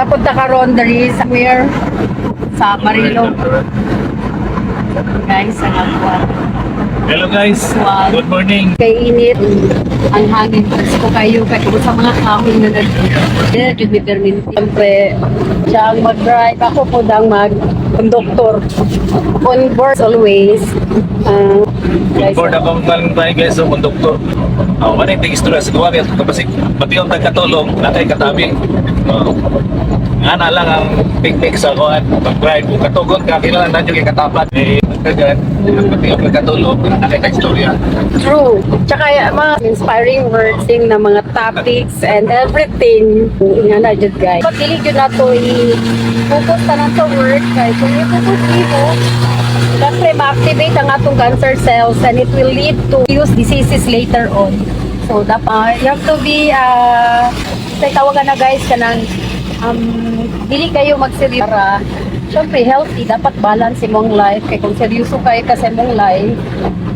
Napunta ka ron dari sa Marilog. Guys, ang agwan. Hello guys, good morning. Kay init, ang hangin. Gusto kayo sa mga kahoy na nandito. Jud mi perminti. Siyempre, siya ang mag-drive. Ako po dang mag-conductor. On board always. Good board akong kaling tayo guys, so konduktor. Ano yung istorya sa gawa niya, kapasik pati yung tagkatulong, nakay katabi. Nga na lang ang picnic sa kuhan, pag-drive. Kung katugon ka, kailangan na yung katapat. Kagan, pati yung tagkatulong, nakay ka-istorya. True. Tsaka mga inspiring words na mga topics and everything. Nga na dyan guys. Pag dili dyan na ito, i-focus ka na sa work. Kaya kung i-focus mo, siyempre ma-activate ang atong cancer cells and it will lead to serious diseases later on. So, dapat, you have to be, tawagan na guys ka ng dili kayo mag-seryoso para syempre healthy, dapat balance imong life. Kaya kung seryoso kayo ka sa imong life,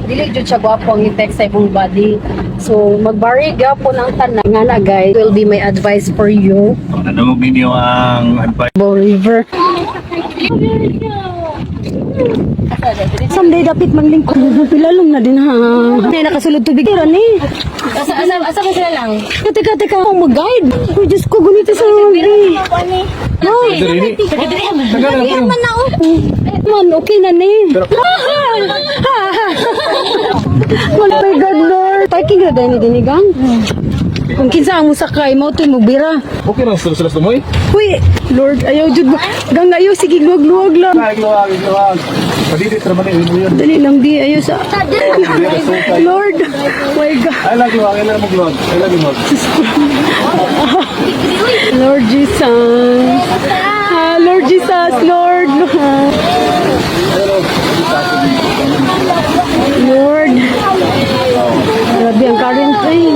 dili jud siya gwapo ang effect sa imong body. So magbarig po ng tanan nga na guys, will be my advice for you. Ano mo ninyo ang advice? Bow River. Someday dapit manglingkod. Pilalong na din ha. Hindi nakasulod tubig. Tira ni. Asa ba sila lang? Teka, ako mag-guide. Uy, Diyos ko, gunito sa mga. No, nagadihan man na ako. Man, okay na ni. Oh my God, Lord. Parking na dahil ni Dinigang. Kung kinsa ang musakay mo, ito mo bira. Okay lang, sila tumoy? Uy, Lord, ayaw jud ba? Gang ayaw, sige, luwag lang. Luwag. Padidit naman yung imo yun. Dali lang di, ayaw sa... Lord, my God. I love you, I love you, I love you. Lord Jesus. Lord Jesus, Lord. Lord. Grabe ang current train.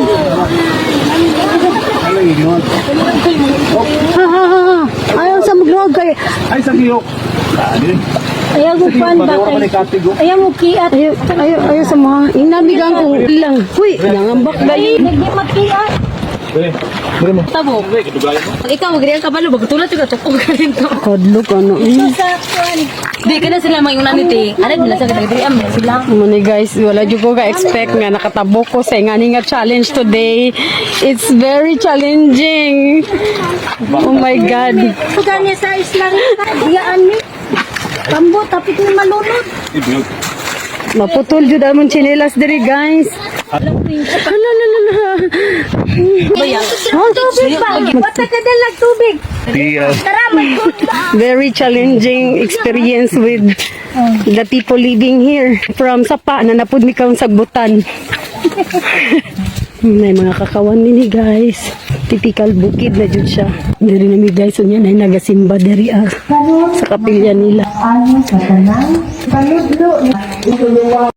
Ayaw sa magluwag kayo. Ay, sa giyok. Ayaw mo pan ba kayo? Ayaw mo kiat. Ayaw sa mga inabigang kong ilang. Uy, nangambak ba yun? Hindi magkiat. Bere mo. Tabo. Pag ikaw magriyan ka balo, bagtulat ka chapong ka rin to. Kodlo ka no. Di ka na sila mayunan niti. Ano din sa kitagdiriam sila. Muna guys, wala jud ko ka-expect nga nakatabo ko sa ngani nga challenge today. It's very challenging. Oh my God. Suganya sa islang diyaan ni. Kambo tapit ni malunod. Maputol jud amon chinelas diri guys. Hala. Tubig ba? Basta ka dalag tubig. Very challenging experience with the people living here. From Sapa na napud mi kaon sagbutan. May mga kakawan nini guys. Typical bukid na jud siya. Diri na mi guys unya na nagasimba diri sa kapilya nila. Ano sa tanan? Kaludlo.